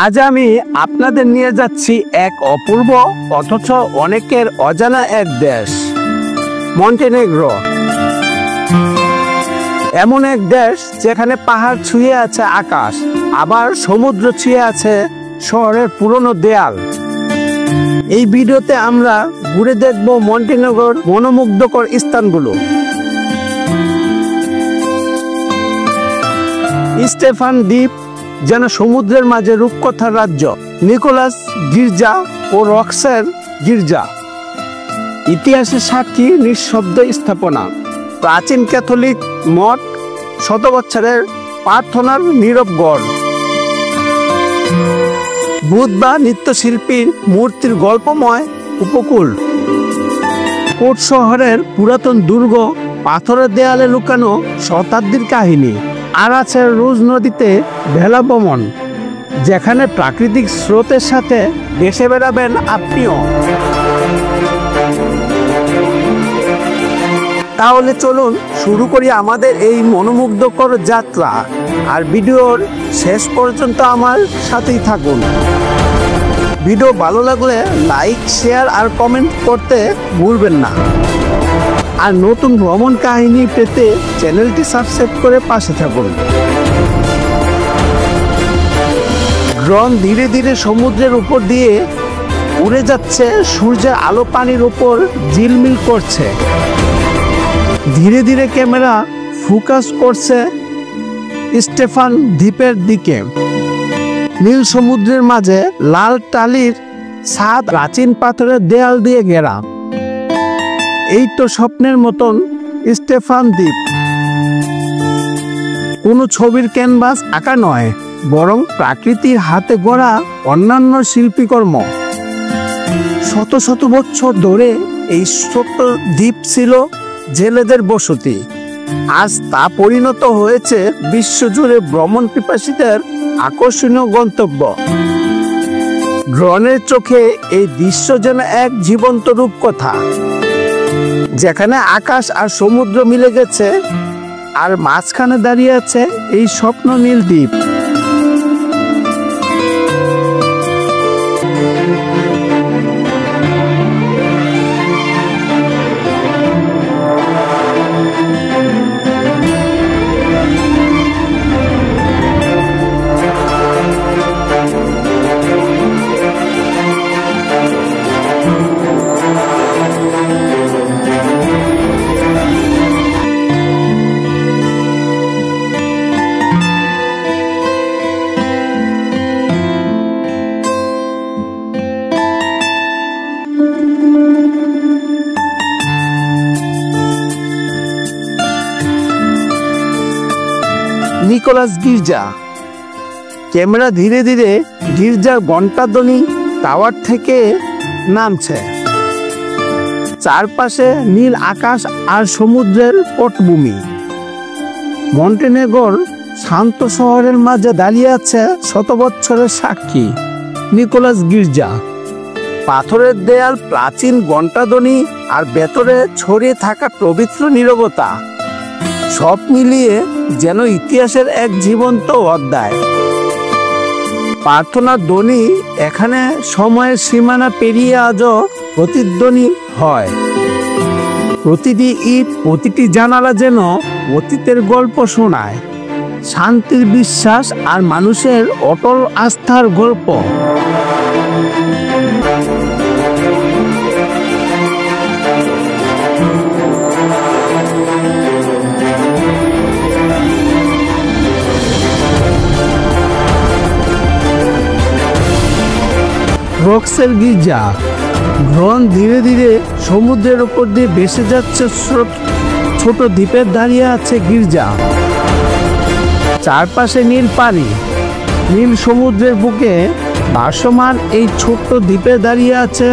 আজ আমি আপনাদের নিয়ে যাচ্ছি এক অপূর্ব অথচ অনেকের অজানা এক দেশ, মন্টেনেগ্রো। এমন এক দেশ যেখানে পাহাড় ছুঁয়ে আছে আকাশ, আবার সমুদ্র ছুঁয়ে আছে শহরের পুরনো দেয়াল। এই ভিডিওতে আমরা ঘুরে দেখব মন্টেনেগ্রোর মনোমুগ্ধকর স্থানগুলো। স্টেফান দ্বীপ যেন সমুদ্রের মাঝে রূপকথার রাজ্য। নিকোলাস গির্জা ও রক্সের গির্জা ইতিহাসের সাক্ষী নিঃশব্দ স্থাপনা। প্রাচীন ক্যাথলিক মঠ, শত বছরের প্রার্থনার নীরব গড়। বুদ্ধ বা নৃত্যশিল্পীর মূর্তির গল্পময় উপকূল। কোট শহরের পুরাতন দুর্গ, পাথরের দেয়ালে লুকানো শতাব্দীর কাহিনী। আর আছে রুজ নদীতে ভেলা ভ্রমণ, যেখানে প্রাকৃতিক স্রোতের সাথে ভেসে বেড়াবেন আপনিও। তাহলে চলুন শুরু করি আমাদের এই মনোমুগ্ধকর যাত্রা। আর ভিডিওর শেষ পর্যন্ত আমার সাথেই থাকুন। ভিডিও ভালো লাগলে লাইক, শেয়ার আর কমেন্ট করতে ভুলবেন না। আর নতুন ভ্রমণ কাহিনী পেতে চ্যানেলটি সাবস্ক্রাইব করে পাশে থাকুন। ড্রোন ধীরে ধীরে সমুদ্রের উপর দিয়ে উড়ে যাচ্ছে, সূর্যের আলো পানির উপর ঝিলমিল করছে। ধীরে ধীরে ক্যামেরা ফোকাস করছে স্টেফান দ্বীপের দিকে। নীল সমুদ্রের মাঝে লাল টালির ছাদ, প্রাচীন পাথরের দেয়াল দিয়ে ঘেরা। এই তো স্বপ্নের মতন স্টেফান দ্বীপ। কোনো ছবির ক্যানভাস আঁকা নয়, বরং প্রাকৃতির হাতে গড়া অন্যান্য শিল্পীকর্ম। শত শত বছর ধরে এই ছোট্ট দ্বীপ ছিল জেলেদের বসতি। আজ তা পরিণত হয়েছে বিশ্বজুড়ে ভ্রমণ পিপাসীদের আকর্ষণীয় গন্তব্য। ড্রোনের চোখে এই দৃশ্য যেন এক জীবন্ত রূপকথা, যেখানে আকাশ আর সমুদ্র মিলে গেছে, আর মাঝখানে দাঁড়িয়ে আছে এই স্বপ্ন নীল দ্বীপ। নিকোলাস গির্জা। ক্যামেরা ধীরে ধীরে গির্জার ঘণ্টাধ্বনি টাওয়ার থেকে নামছে। চারপাশে নীল আকাশ আর সমুদ্রের পটভূমি। মন্টেনেগ্রোর শান্ত শহরের মাঝে দাঁড়িয়ে আছে শত বছরের সাক্ষী নিকোলাস গির্জা। পাথরের দেয়াল, প্রাচীন ঘণ্টাধ্বনি আর ভেতরে ছড়িয়ে থাকা পবিত্র নীরবতা, সব মিলিয়ে যেন ইতিহাসের এক জীবন্ত অধ্যায়। প্রার্থনার ধ্বনি এখানে সময়ের সীমানা পেরিয়ে আজও প্রতিধ্বনি হয়। প্রতিটি ইট, প্রতিটি জানালা যেন অতীতের গল্প শোনায়। শান্তির বিশ্বাস আর মানুষের অটল আস্থার গল্প। রক্সের গির্জা। ড্রোন ধীরে ধীরে সমুদ্রের উপর দিয়ে ভেসে যাচ্ছে। ছোট দ্বীপের দাঁড়িয়ে আছে গির্জা। চারপাশে নীল পানি, নীল সমুদ্রের বুকে ভাসমান এই ছোট্ট দ্বীপে দাঁড়িয়ে আছে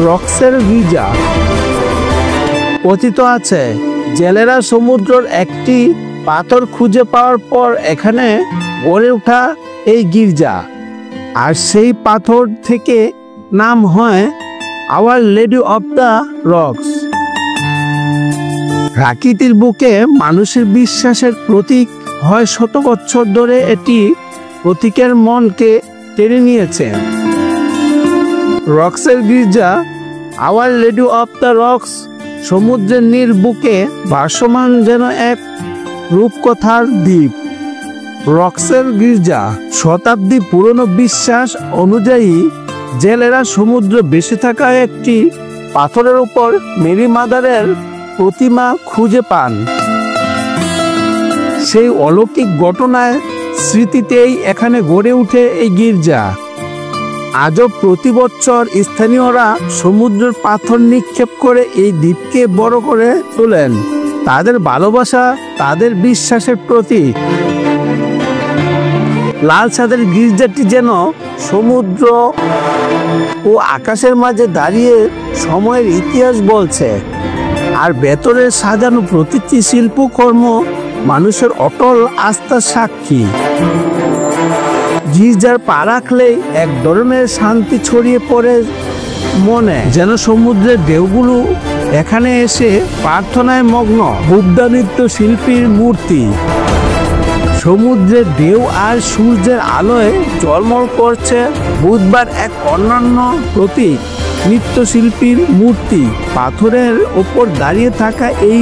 রক্সের গির্জা। কথিত আছে জেলেরা সমুদ্রের একটি পাথর খুঁজে পাওয়ার পর এখানে গড়ে ওঠা এই গির্জা। আর সেই পাথর থেকে নাম হয় our lady of the rocks. প্রাকৃতির বুকে মানুষের বিশ্বাসের প্রতীক হয়। শত বছর ধরে এটি প্রতীকের মনকে টেনে নিয়েছে। রক্সের গির্জা, Our lady of the Rocks, সমুদ্রের নীল বুকে ভাসমান যেন এক রূপকথার দ্বীপ। রক্সের গির্জা শতাব্দী পুরনো বিশ্বাস অনুযায়ী জেলেরা সমুদ্র বেঁচে থাকা একটি পাথরের উপর মেরি মাদারের প্রতিমা খুঁজে পান। সেই অলৌকিক ঘটনার স্মৃতিতেই এখানে গড়ে ওঠে এই গির্জা। আজও প্রতি বছর স্থানীয়রা সমুদ্রের পাথর নিক্ষেপ করে এই দ্বীপকে বড় করে তোলেন, তাদের ভালোবাসা, তাদের বিশ্বাসের প্রতীক। লাল ছাদের গির্জাটি যেন সমুদ্র ও আকাশের মাঝে দাঁড়িয়ে সময়ের ইতিহাস বলছে, আর ভেতরে সাজানো প্রতিটি শিল্পকর্ম মানুষের অটল আস্থার সাক্ষী। গির্জার পা রাখলেই এক ধরনের শান্তি ছড়িয়ে পড়ে মনে, যেন সমুদ্রের ঢেউগুলো এখানে এসে প্রার্থনায় মগ্ন। বুদ্ধা নৃত্য শিল্পীর মূর্তি, সমুদ্রের ঢেউ আর সূর্যের আলোয় ঝলমল করছে। বুধবার এক অন্যান্য প্রতীক, নৃত্যশিল্পীর মূর্তি। পাথরের ওপর দাঁড়িয়ে থাকা এই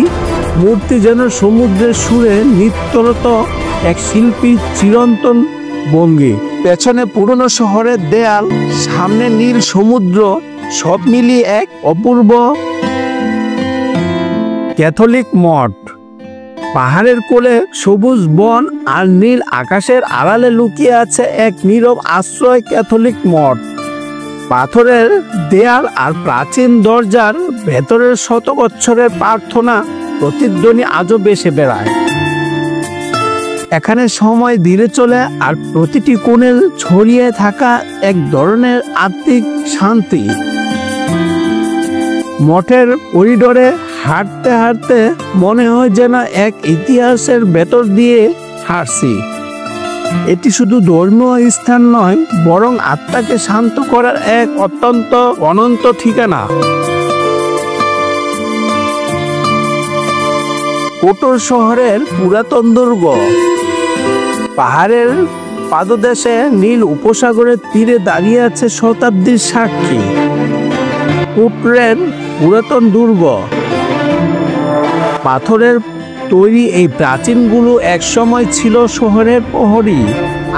মূর্তি যেন সমুদ্রের সুরে নৃত্যরত এক শিল্পীর চিরন্তন ভঙ্গি। পেছনে পুরনো শহরের দেয়াল, সামনে নীল সমুদ্র, সব মিলিয়ে এক অপূর্ব ক্যাথলিক মঠ। পাহাড়ের কোলে সবুজ বন আর নীল আকাশের আড়ালে লুকিয়ে আছে এক নীরব আশ্রয়, ক্যাথলিক মঠ। পাথরের দেয়াল আর প্রাচীন দরজার ভেতরের শত বছরের প্রার্থনা প্রতিধ্বনি আজও ভেসে বেড়ায়। এখানে সময় ধীরে চলে, আর প্রতিটি কোণে ছড়িয়ে থাকা এক ধরনের আত্মিক শান্তি। মঠের করিডোরে হাঁটতে হাঁটতে মনে হয় যেন এক ইতিহাসের ভেতর দিয়ে হাঁটছি। এটি শুধু ধর্মীয় স্থান নয়, বরং আত্মাকে শান্ত করার এক অত্যন্ত অনন্ত ঠিকানা। কোটোর শহরের পুরাতন দুর্গ, পাহাড়ের পাদদেশে নীল উপসাগরের তীরে দাঁড়িয়ে আছে শতাব্দীর সাক্ষী। কোটরের পুরাতন দুর্গ, পাথরের তৈরি এই প্রাচীনগুলো একসময় ছিল শহরের প্রহরী,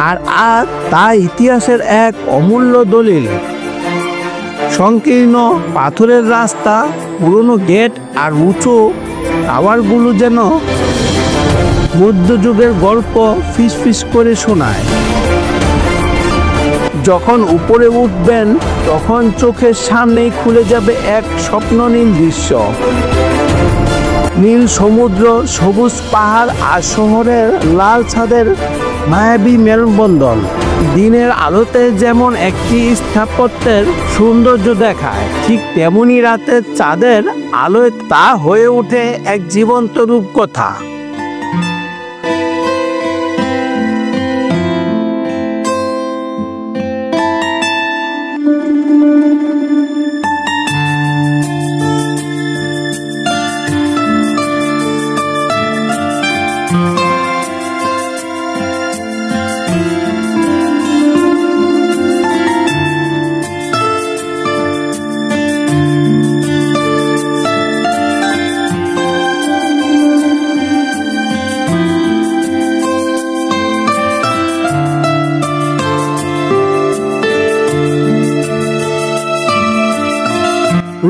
আর আজ তা ইতিহাসের এক অমূল্য দলিল। সংকীর্ণ পাথরের রাস্তা, পুরনো গেট আর উঁচু টাওয়ারগুলো যেন মধ্যযুগের গল্প ফিসফিস করে শোনায়। যখন উপরে উঠবেন তখন চোখের সামনেই খুলে যাবে এক স্বপ্ননীল দৃশ্য। নীল সমুদ্র, সবুজ পাহাড় আর শহরের লাল ছাদের মায়াবী মেলবন্ধন। দিনের আলোতে যেমন একটি স্থাপত্যের সৌন্দর্য দেখায়, ঠিক তেমনি রাতের চাঁদের আলোয় তা হয়ে ওঠে এক জীবন্ত রূপকথা।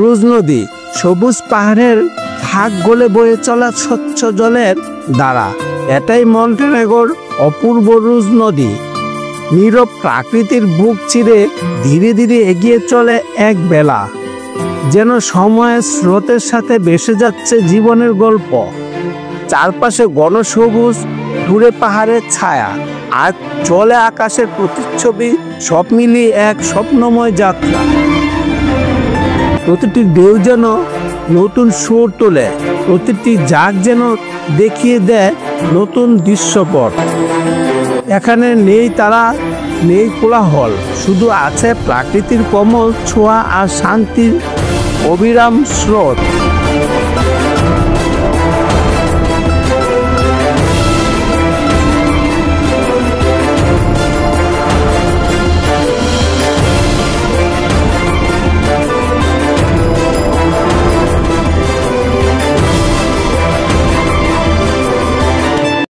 রুজ নদী, সবুজ পাহাড়ের ফাঁক গলে বয়ে চলা স্বচ্ছ জলের ধারা, এটাই মন্টেনেগ্রোর অপূর্ব রুজ নদী। নীরব প্রাকৃতির বুক চিরে ধীরে ধীরে এগিয়ে চলে এক বেলা, যেন সময়ের স্রোতের সাথে ভেসে যাচ্ছে জীবনের গল্প। চারপাশে ঘন সবুজ, দূরে পাহাড়ের ছায়া, আর চলে আকাশের প্রতিচ্ছবি, সব মিলিয়ে এক স্বপ্নময় যাত্রা। প্রতিটি ঢেউ যেন নতুন সুর তোলে, প্রতিটি ঝাঁক যেন দেখিয়ে দেয় নতুন দৃশ্যপট। এখানে নেই তারা, নেই কোলাহল, শুধু আছে প্রাকৃতির কোমল ছোঁয়া আর শান্তির অবিরাম স্রোত।